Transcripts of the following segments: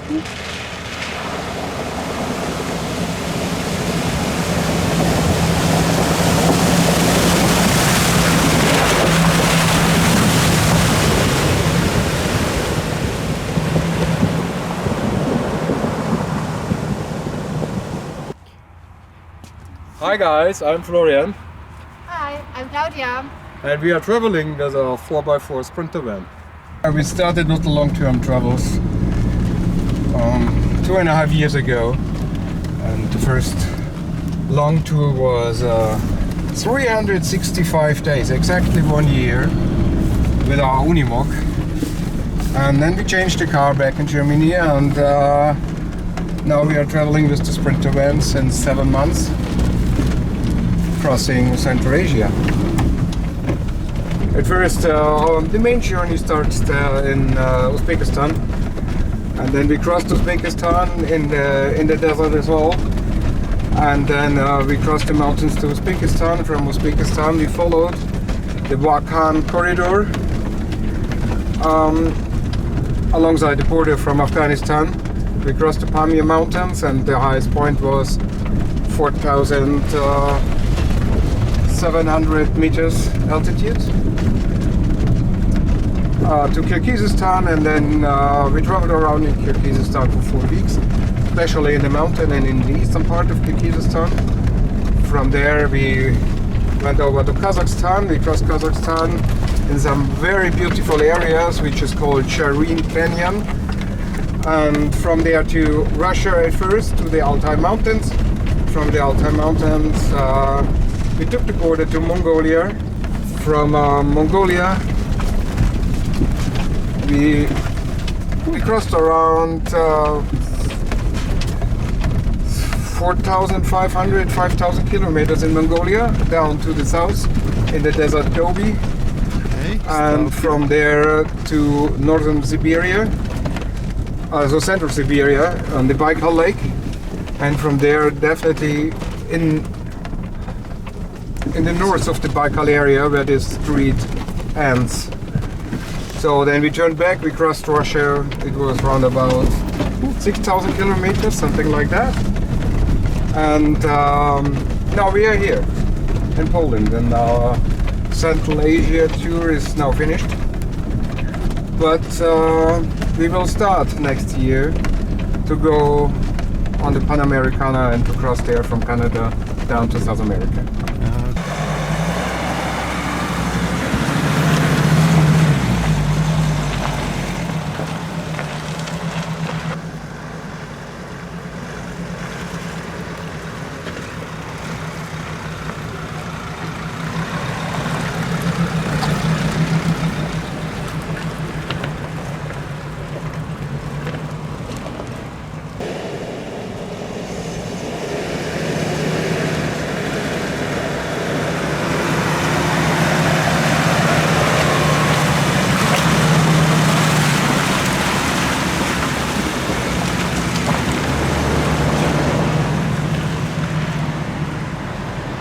Hi guys, I'm Florian. Hi, I'm Claudia. And we are traveling with a 4x4 Sprinter van. We started with the long-term travels 2.5 years ago. And the first long tour was 365 days, exactly 1 year, with our Unimog. And then we changed the car back in Germany, and now we are traveling with the Sprinter van since 7 months, crossing Central Asia. At first, the main journey starts in Uzbekistan, and then we crossed Uzbekistan in the desert as well, and then we crossed the mountains to Uzbekistan. From Uzbekistan we followed the Balkan corridor alongside the border from Afghanistan. We crossed the Pamir mountains, and the highest point was 4,700 meters altitude. To Kyrgyzstan, and then we traveled around in Kyrgyzstan for 4 weeks, especially in the mountain and in the eastern part of Kyrgyzstan. From there we went over to Kazakhstan. We crossed Kazakhstan in some very beautiful areas which is called Sharin Canyon, and from there to Russia at first, to the Altai Mountains. From the Altai Mountains we took the border to Mongolia. From Mongolia we crossed around 4,500, 5,000 kilometers in Mongolia, down to the south in the desert Gobi. Okay, and from there to northern Siberia, so central Siberia, on the Baikal Lake. And from there definitely in the north of the Baikal area, where this street ends. So then we turned back, we crossed Russia. It was around about 6,000 kilometers, something like that. And now we are here in Poland, and our Central Asia tour is now finished. But we will start next year to go on the Pan Americana and to cross there from Canada down to South America.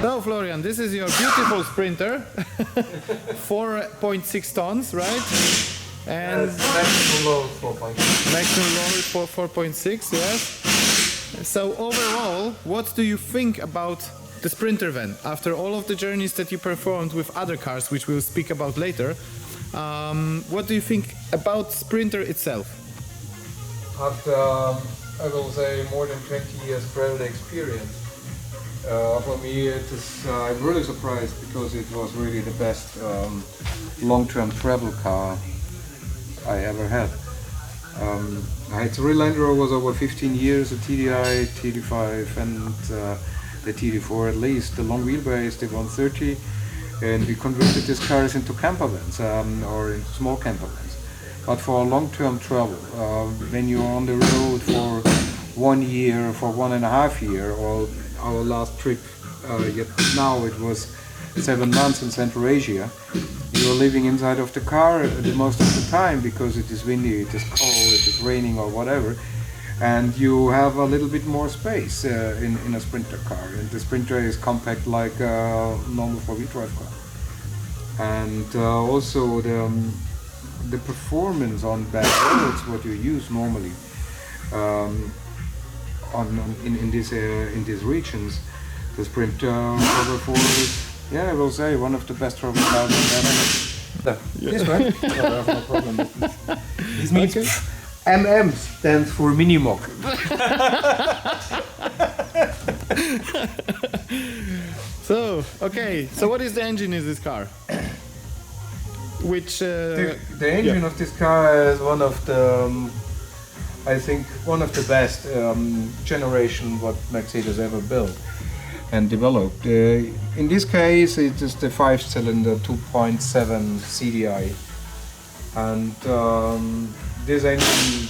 So Florian, this is your beautiful Sprinter, 4.6 tons, right? And maximum load 4.6. Maximum load for 4.6, yes. So overall, what do you think about the Sprinter van after all of the journeys that you performed with other cars, which we'll speak about later? What do you think about Sprinter itself? After, I will say, more than 20 years travel experience, for me it is, I'm really surprised, because it was really the best long-term travel car I ever had. I had three Land Rovers over 15 years, a TDI, TD5 and the TD4 at least, the long wheelbase, the 130, and we converted these cars into camper vans or into small camper vans. But for long-term travel, when you're on the road for 1 year, for 1.5 years, or our last trip, yet now it was 7 months in Central Asia, you're living inside of the car the most of the time, because it is windy, it is cold, it is raining or whatever, and you have a little bit more space in a Sprinter car. And the Sprinter is compact like a normal 4-wheel drive car. And also the performance on bad roads, what you use normally, in these regions. The Sprint Turbo 4 is, I will say, one of the best turbo cars I've ever. This one? No, I have no problem with this. This means MM stands for Minimog. So, okay, so what is the engine in this car? Which... The engine of this car is one of the, I think, one of the best generation what Mercedes ever built and developed. In this case, it is the 5-cylinder 2.7 CDI, and this engine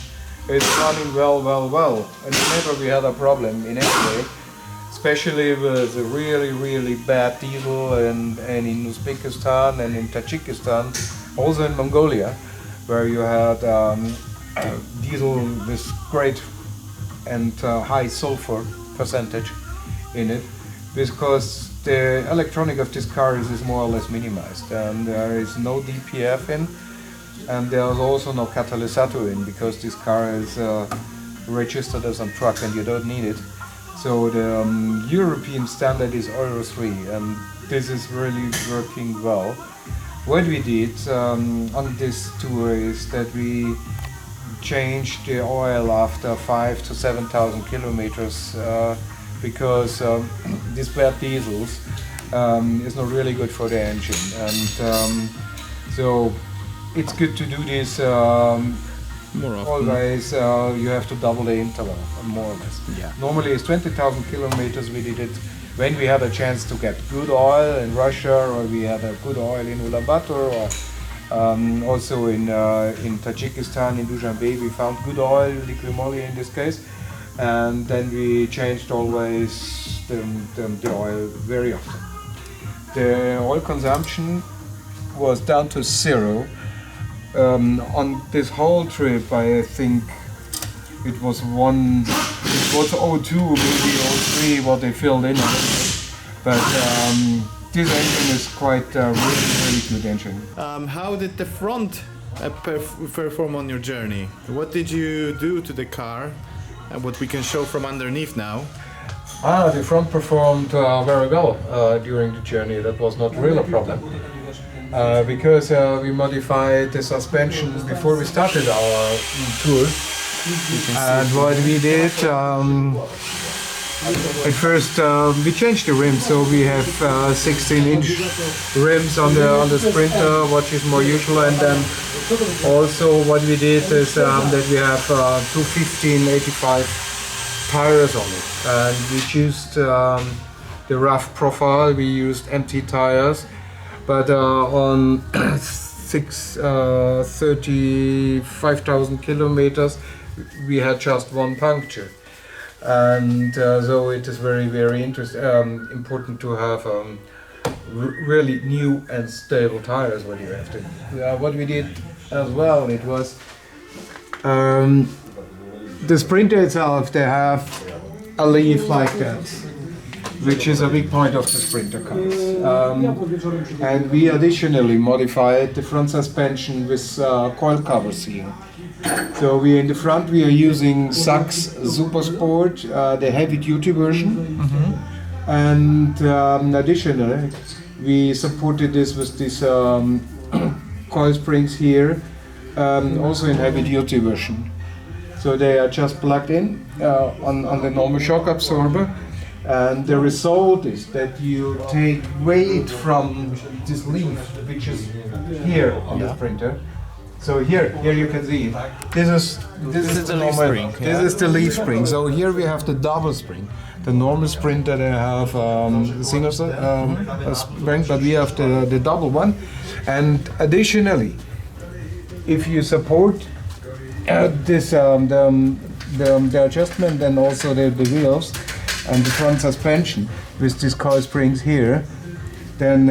is running well, and never we had a problem in any way. Especially with a really bad diesel and in Uzbekistan and in Tajikistan, also in Mongolia, where you had diesel with great and high sulfur percentage in it, because the electronic of this car is more or less minimized, and there is no DPF in, and there is also no catalyst in, because this car is registered as a truck and you don't need it. So the European standard is Euro 3, and this is really working well. What we did on this tour is that we changed the oil after 5,000 to 7,000 kilometers because these bad diesels is not really good for the engine, and so it's good to do this. More often. Always you have to double the interval, more or less. Yeah. Normally it's 20,000 kilometers. We did it when we had a chance to get good oil in Russia, or we had a good oil in Ulaanbaatar, or also in Tajikistan, in Dushanbe, we found good oil, liquid moly in this case, and then we changed always the oil very often. The oil consumption was down to zero. On this whole trip, I think it was O2, maybe O3 what they filled in on it. But this engine is quite a really good engine. How did the front perform on your journey? What did you do to the car? And what we can show from underneath now? The front performed very well during the journey. That was not really a problem. Because we modified the suspension before we started our tour. And what we did, at first we changed the rims, so we have 16-inch rims on the Sprinter, which is more usual, and then also what we did is that we have two 1585 tires on it, and we used the rough profile. We used empty tires. But on 35,000 kilometers, we had just one puncture, and so it is very important to have really new and stable tires. What you have to. What we did as well, it was the Sprinter itself. They have a leaf like that, which is a big point of the Sprinter cars. And we additionally modified the front suspension with coil cover seal. So in the front we are using Sachs Supersport, the heavy duty version. And additionally we supported this with these coil springs here, also in heavy duty version. So they are just plugged in on the normal shock absorber. And the result is that you take weight from this leaf, which is here on the Sprinter. So here you can see this is the leaf spring. This is the leaf spring. So here we have the double spring. The normal Sprinter they have single spring, but we have the double one. And additionally, if you support this the adjustment and also the wheels and the front suspension with these coil springs here, then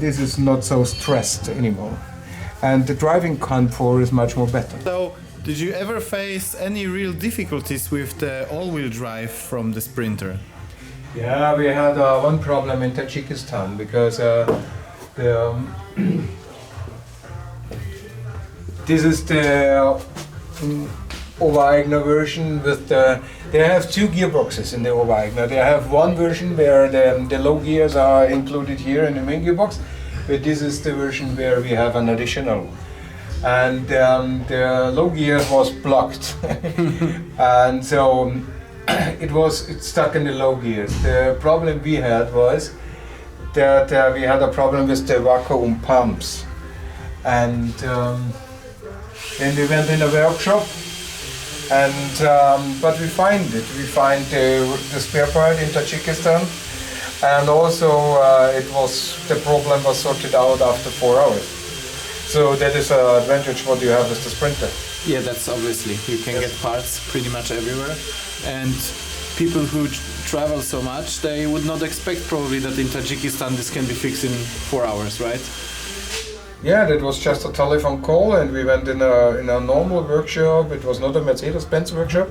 this is not so stressed anymore. And the driving comfort is much more better. So, did you ever face any real difficulties with the all-wheel drive from the Sprinter? Yeah, we had one problem in Tajikistan because this is Obereigner version with they have two gearboxes in the Obereigner. They have one version where the low gears are included here in the main gearbox, but this is the version where we have an additional. And the low gear was blocked, and so it's stuck in the low gears. The problem we had was that we had a problem with the vacuum pumps, and then we went in a workshop, and but we find it. We find the spare part in Tajikistan, and also the problem was sorted out after 4 hours. So that is an advantage what you have with the Sprinter. Yeah, that's obviously. You can get parts pretty much everywhere. And people who travel so much, they would not expect probably that in Tajikistan this can be fixed in 4 hours, right? Yeah, that was just a telephone call, and we went in a normal workshop. It was not a Mercedes-Benz workshop.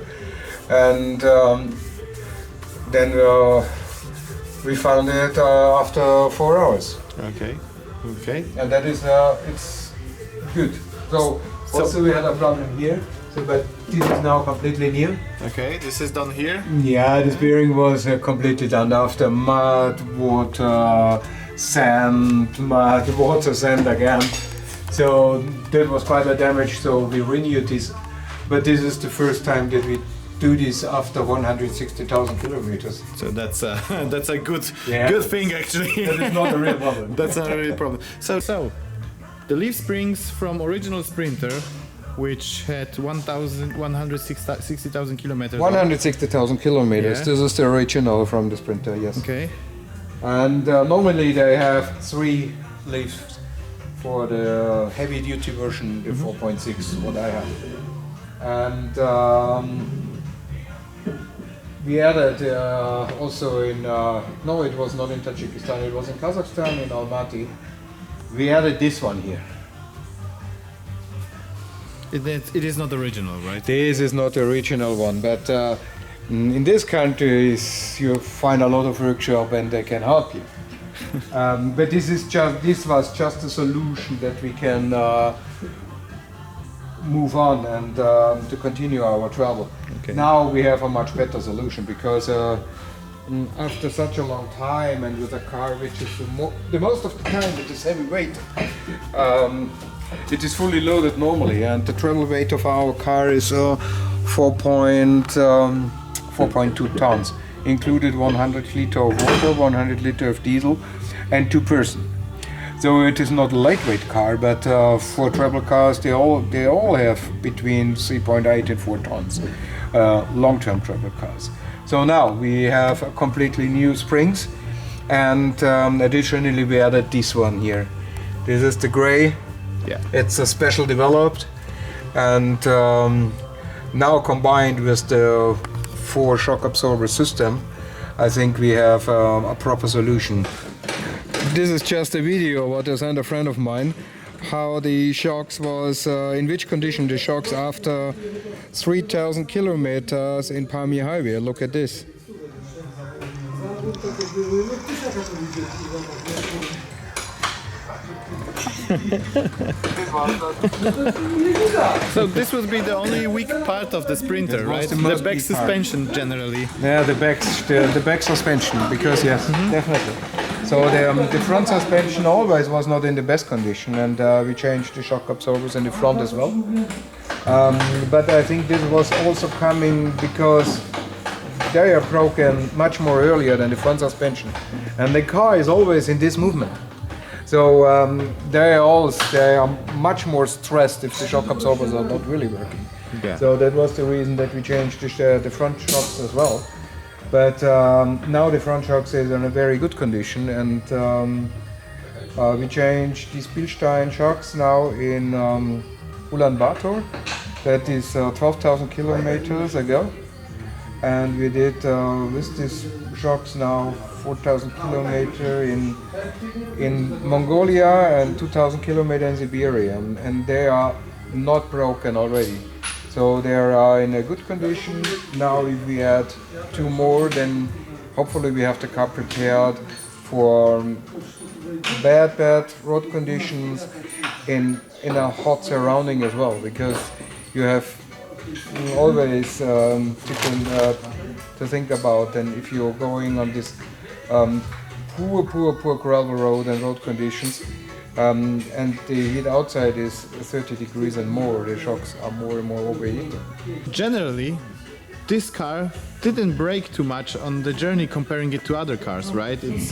And then we found it after 4 hours. Okay. Okay. And that is, it's good. So also we had a problem here, but this is now completely new. Okay, this is done here. Yeah, this bearing was completely done after mud, water, sand, mud, water, sand again. So that was quite a damage, so we renewed this. But this is the first time that we do this after 160,000 kilometers. So that's a good Yeah. good thing actually. That is not a real problem. That's not a real problem. So the leaf springs from original Sprinter, which had 160,000 kilometers. 160,000 kilometers. Yeah. This is the original from the Sprinter, yes. Okay. And normally they have 3 leaves for the heavy duty version, the 4.6, what I have. And we added also in, no, it was not in Tajikistan, it was in Kazakhstan, in Almaty. We added this one here. It is not original, right? This is not the original one, but in these countries you find a lot of workshop and they can help you. But this was just a solution that we can move on and to continue our travel. Okay. Now we have a much better solution because after such a long time and with a car which is the most of the time it is heavyweight, it is fully loaded normally, and the travel weight of our car is 4.2 tons, included 100 liter of water, 100 liter of diesel, and 2 persons. So it is not a lightweight car, but for travel cars they all have between 3.8 and 4 tons, long-term travel cars. So now we have a completely new springs, and additionally we added this one here. This is the gray. Yeah. It's a special developed, and now combined with the 4 shock absorber system, I think we have a proper solution. This is just a video what I sent a friend of mine, how the shocks was, in which condition the shocks after 3,000 kilometers in Pamir Highway. Look at this. So this would be the only weak part of the Sprinter, right? the The most back weak part. suspension generally. Yeah, the back suspension, because yes, definitely. So the front suspension always was not in the best condition, and we changed the shock absorbers in the front as well. But I think this was also coming because they are broken much more earlier than the front suspension, and the car is always in this movement. So they are much more stressed if the shock absorbers are not really working. Yeah. So that was the reason that we changed the front shocks as well. But now the front shocks is in a very good condition, and we changed these Bilstein shocks now in Ulaanbaatar. That is 12,000 kilometers ago, and we did with these shocks now 4,000 kilometers in Mongolia and 2,000 kilometers in Siberia, and they are not broken already. So they are in a good condition. Now if we add 2 more, then hopefully we have the car prepared for bad road conditions in a hot surrounding as well, because you have always to think about. And if you're going on this poor gravel road and road conditions, and the heat outside is 30 degrees and more, the shocks are more and more overheating. Generally, this car didn't break too much on the journey comparing it to other cars, right? It's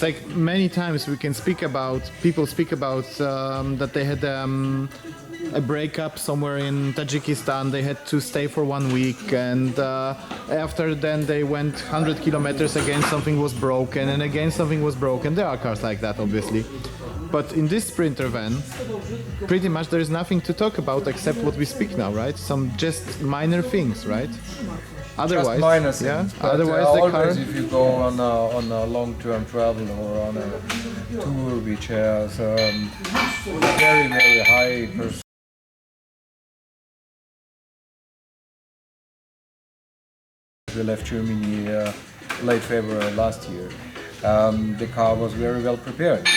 like many times we can people speak about that they had a breakup somewhere in Tajikistan, they had to stay for 1 week, and after then they went 100 kilometers, again something was broken, and again something was broken. There are cars like that, obviously. But in this Sprinter van, pretty much there is nothing to talk about except what we speak now, right? Some just minor things, right? Otherwise, just minor things. Yeah. But, otherwise, the car. always if you go on a long-term travel or on a tour which has very high percentage. We left Germany late February last year. The car was very well prepared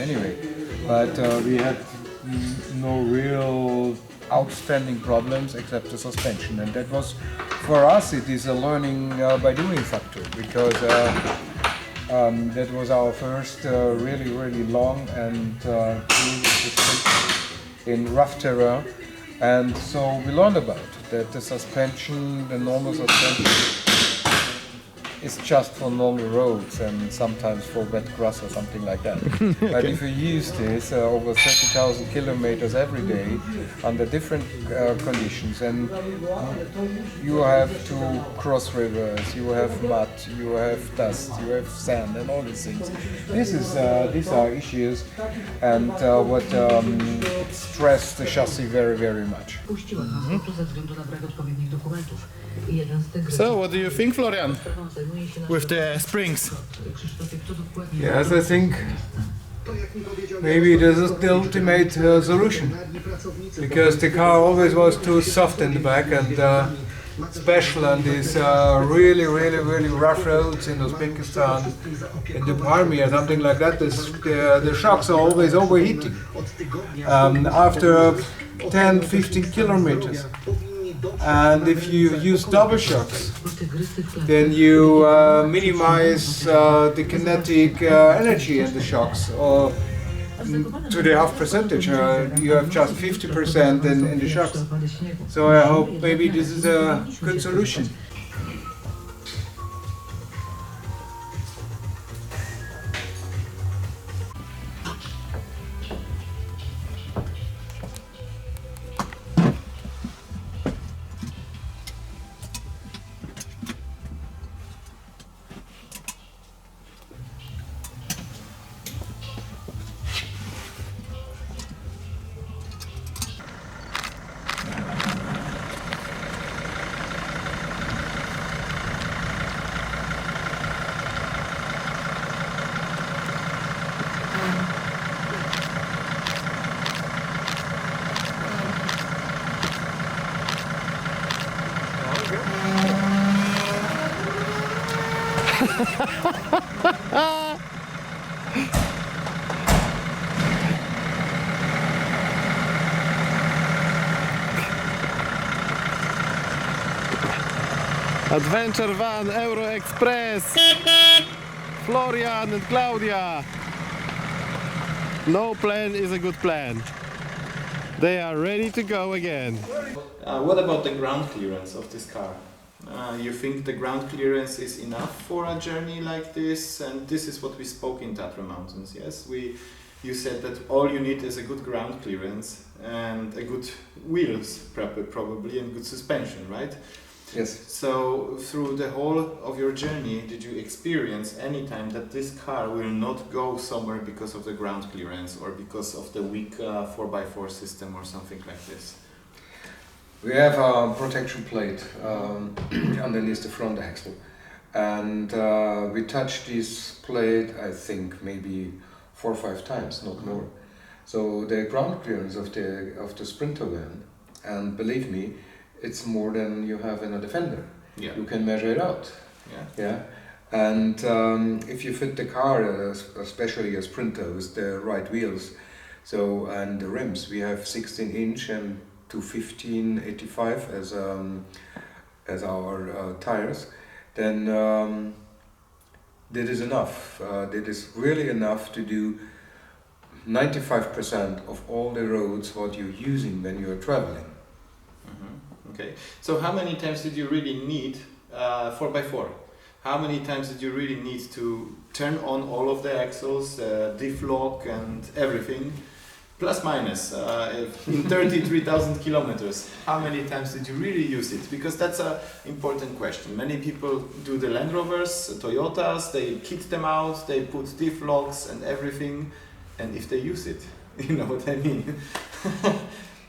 anyway, but we had no real outstanding problems except the suspension, and that was, for us, it is a learning by doing factor, because that was our first really long and in rough terrain, and so we learned about that the suspension, the normal suspension, is just for normal roads and sometimes for wet grass or something like that. Okay. But if you use this over 30,000 kilometers every day under different conditions, and you have to cross rivers, you have mud, you have dust, you have sand, and all these things. These are issues, and what stress the chassis very much. So, what do you think, Florian, with the springs? Yes, I think maybe this is the ultimate solution, because the car always was too soft in the back, and special on these really rough roads in Uzbekistan, in the army or something like that. The shocks are always overheating after 10-15 kilometers. And if you use double shocks, then you minimize the kinetic energy in the shocks, or to the half percentage. You have just 50% in the shocks. So I hope maybe this is a good solution. Adventure van Euro Express, Florian and Claudia. No plan is a good plan. They are ready to go again. What about the ground clearance of this car? You think the ground clearance is enough for a journey like this? And this is what we spoke in Tatra Mountains, yes? You said that all you need is a good ground clearance and a good wheels probably, and good suspension, right? Yes. So through the whole of your journey, did you experience any time that this car will not go somewhere because of the ground clearance or because of the weak 4x4 system or something like this? We have a protection plate underneath the front axle, and we touched this plate, I think, maybe 4 or 5 times, not more. So the ground clearance of the Sprinter van, and believe me, it's more than you have in a Defender. Yeah. You can measure it out. Yeah. And if you fit the car, especially a Sprinter with the right wheels, so, and the rims, we have 16-inch and to 1585 as our tires, then that is enough. That is really enough to do 95% of all the roads what you're using when you are traveling. Okay, so how many times did you really need 4x4? How many times did you really need to turn on all of the axles, diff lock and everything, plus minus, in 33,000 kilometers? How many times did you really use it? Because that's an important question. Many people do the Land Rovers, Toyotas, they kit them out, they put diff locks and everything, and if they use it, you know what I mean?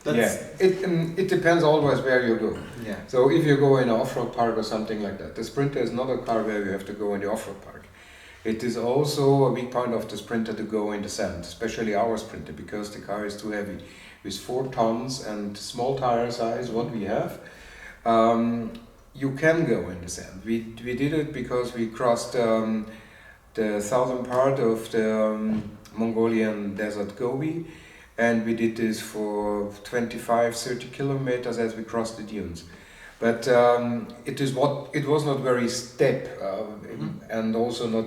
It depends always where you go. Yeah. So if you go in an off-road park or something like that, the Sprinter is not a car where you have to go in the off-road park. It is also a big part of the Sprinter to go in the sand, especially our Sprinter, because the car is too heavy. With 4 tons and small tire size, what we have, you can go in the sand. We did it because we crossed the southern part of the Mongolian desert Gobi, and we did this for 25-30 kilometers as we crossed the dunes. But it was not very steep and also not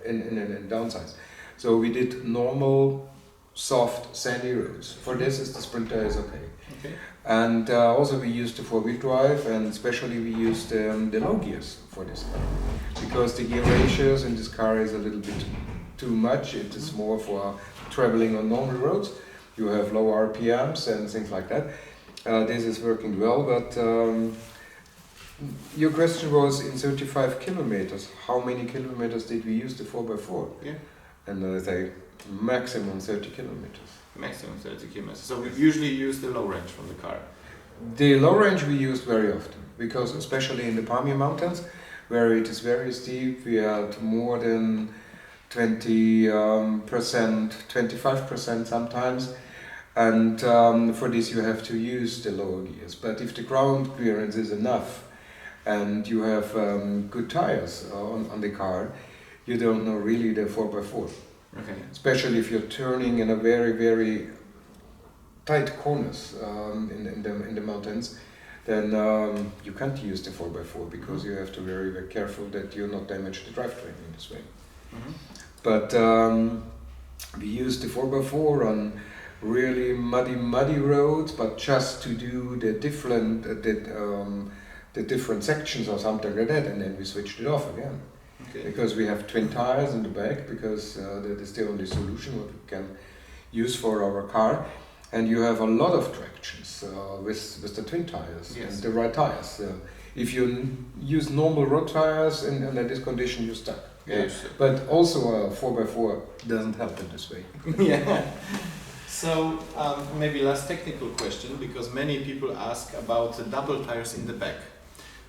in downsides. So we did normal, soft, sandy roads. For this, the Sprinter is okay. And also we used the 4-wheel drive, and especially we used the low gears for this car, because the gear ratios in this car is a little bit too much. It is more for traveling on normal roads. You have low RPMs and things like that. This is working well, but your question was in 35 kilometers. How many kilometers did we use the 4x4? Yeah. And I say maximum 30 kilometers. Maximum 30 kilometers. So we usually use the low range from the car. The low range we used very often, because especially in the Pamir Mountains, where it is very steep, we had more than 20%, 25% sometimes. And for this you have to use the lower gears. But if the ground clearance is enough and you have good tires on the car, you don't know really the 4x4. Okay. Especially if you're turning in a very, very tight corners in the mountains, then you can't use the 4x4 because you have to be very, very careful that you not damage the drivetrain in this way. But we use the 4x4 on really muddy roads, but just to do the different sections or something like that, and then we switched it off again. Okay. Because we have twin tires in the back, because that is the only solution what we can use for our car, and you have a lot of tractions with the twin tires. Yes. And the right tires. If you use normal road tires in this condition, you're stuck. Yes. But also a 4x4 doesn't help in this way. Yeah. So maybe last technical question, because many people ask about the double tires in the back.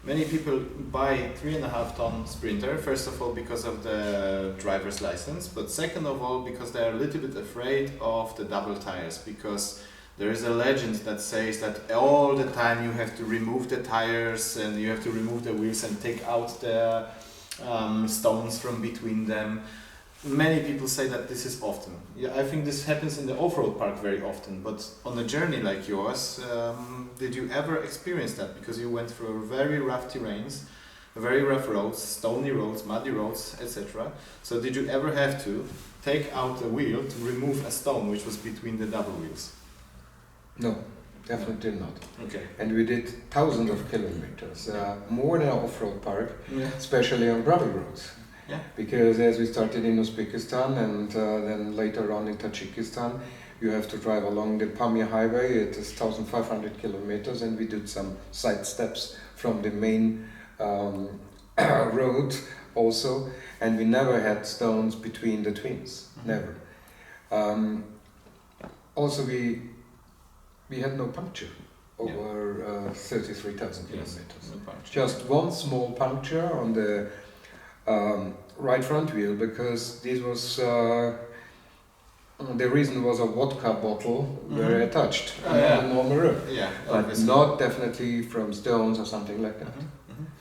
Many people buy 3.5-ton Sprinter, first of all because of the driver's license, but second of all because they are a little bit afraid of the double tires, because there is a legend that says that all the time you have to remove the tires and you have to remove the wheels and take out the stones from between them. Many people say that this is often. Yeah, I think this happens in the off-road park very often, but on a journey like yours, did you ever experience that? Because you went through very rough terrains, very rough roads, stony roads, muddy roads, etc. So did you ever have to take out a wheel to remove a stone which was between the double wheels? No, definitely not. Okay. And we did thousands of kilometers, more than an off-road park, Yeah. especially on gravel roads. Yeah. Because as we started in Uzbekistan and then later on in Tajikistan, you have to drive along the Pamir highway. It is 1,500 kilometers, and we did some side steps from the main road also, and we never had stones between the twins, never. Also we had no puncture over 33,000 kilometers. No puncture. Just one small puncture on the right front wheel, because this was the reason was a vodka bottle where I touched on the normal road, but obviously. not definitely from stones or something like that.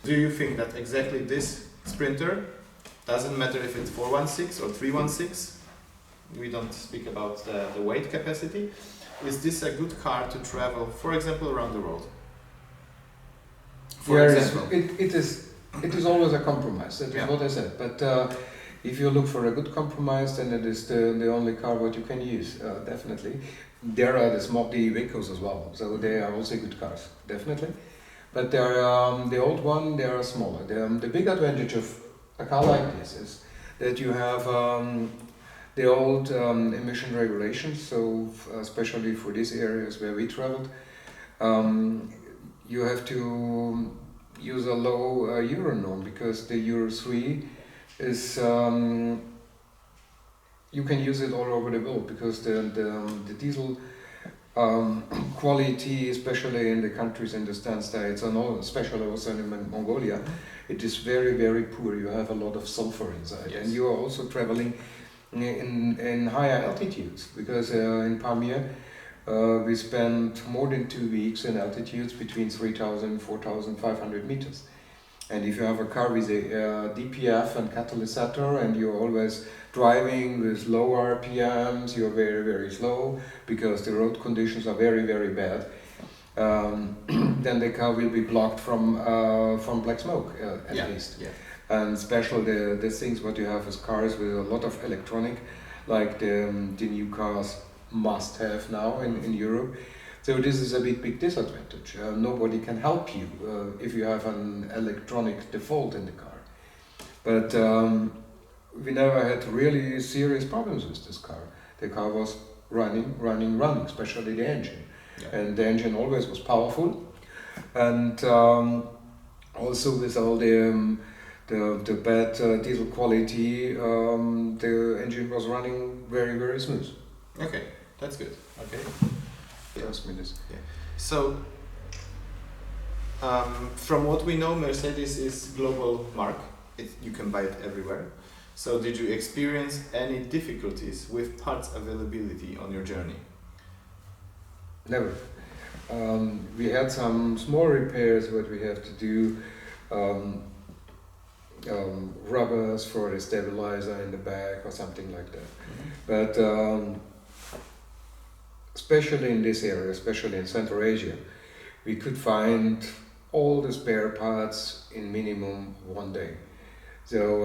Do you think that exactly this Sprinter, doesn't matter if it's 416 or 316, we don't speak about the weight capacity, is this a good car to travel, for example, around the world? It is always a compromise. That is what I said. But if you look for a good compromise, then it is the only car what you can use. Definitely, there are the vehicles as well. So they are also good cars, definitely. But they are the old one. They are smaller. The big advantage of a car like this is that you have the old emission regulations. So especially for these areas where we traveled. You have to use a low Euro norm because the Euro 3 is you can use it all over the world because the diesel quality, especially in the countries in the Stan states and all, especially also in Mongolia, it is very, very poor. You have a lot of sulfur inside, and you are also traveling in higher altitudes because in Pamir. We spent more than 2 weeks in altitudes between 3,000 and 4,500 meters. And if you have a car with a DPF and catalyst and you're always driving with lower RPMs, you're very, very slow because the road conditions are very, very bad, then the car will be blocked from black smoke at least. Yeah. And especially the things what you have as cars with a lot of electronic, like the new cars must have now in Europe. So this is a big disadvantage. Nobody can help you if you have an electronic default in the car. But we never had really serious problems with this car. The car was running, especially the engine. Yeah. And the engine always was powerful. And also with all the bad diesel quality, the engine was running very, very smooth. Okay, that's good. Okay. Yes, minutes. Yeah. So, from what we know, Mercedes is global mark. You can buy it everywhere. So, did you experience any difficulties with parts availability on your journey? Never. We had some small repairs what we have to do. Rubbers for the stabilizer in the back or something like that. Mm-hmm. But especially in this area, especially in Central Asia, we could find all the spare parts in minimum 1 day. So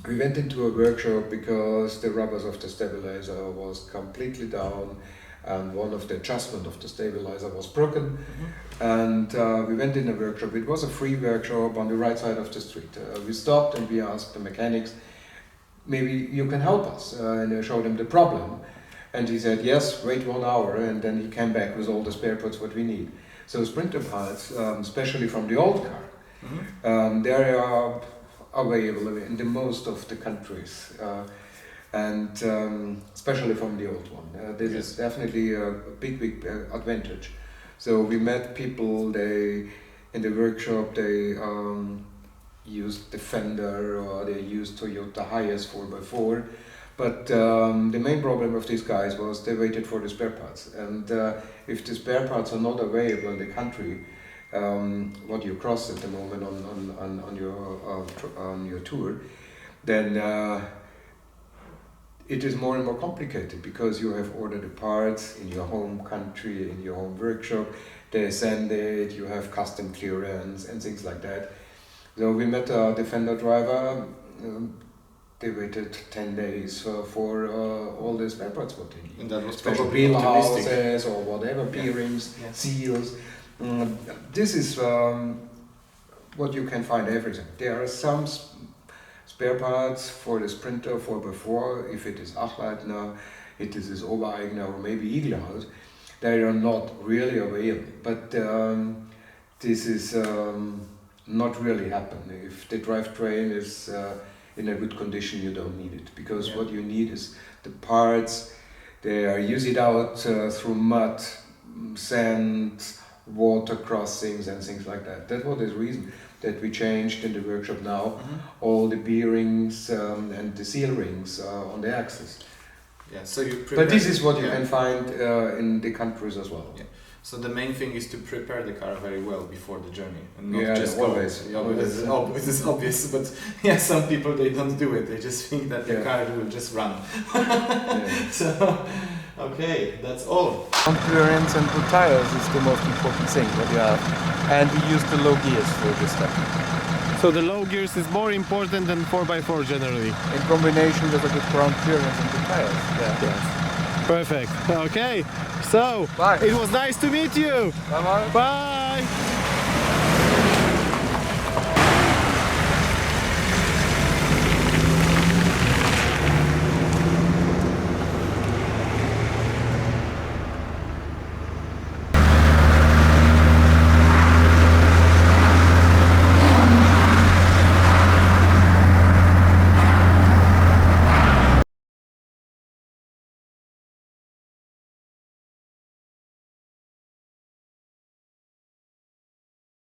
we went into a workshop because the rubbers of the stabilizer was completely down and one of the adjustment of the stabilizer was broken. Mm-hmm. And we went in a workshop. It was a free workshop on the right side of the street. We stopped and we asked the mechanics, maybe you can help us, and I showed him the problem. And he said, yes, wait 1 hour, and then he came back with all the spare parts what we need. So sprinter parts, especially from the old car, mm-hmm. They are available in the most of the countries, and especially from the old one. This is definitely a big advantage. So we met people, in the workshop, they used Defender or they used Toyota Hiace 4x4. But the main problem of these guys was they waited for the spare parts, and if the spare parts are not available in the country, what you cross at the moment on your tour, then it is more and more complicated because you have ordered the parts in your home country, in your home workshop. They send it, you have custom clearance and things like that. So we met a Defender driver. They waited 10 days for all the spare parts what they need. And that was special wheel houses or whatever, bearings, seals. This is what you can find everything. There are some spare parts for the Sprinter 4x4, if it is Achleitner, it is Obereigner or maybe Igelhaus, they are not really available. But this is not really happen. If the drivetrain is in a good condition, you don't need it, because what you need is the parts. They are used out through mud, sand, water crossings and things like that. That was the reason that we changed in the workshop now all the bearings and the seal rings on the axles. Yeah, so you but this is what you can find in the countries as well. Yeah. So the main thing is to prepare the car very well before the journey and not just always. This is obvious, but some people they don't do it. They just think that the car will just run. So Okay, that's all. Ground clearance and good tires is the most important thing what you have. And we use the low gears for this step. So the low gears is more important than 4x4 generally. In combination with a good ground clearance and good tires. Yeah. Yes. Perfect. Okay, so Bye. it was nice to meet you. Bye bye. Bye.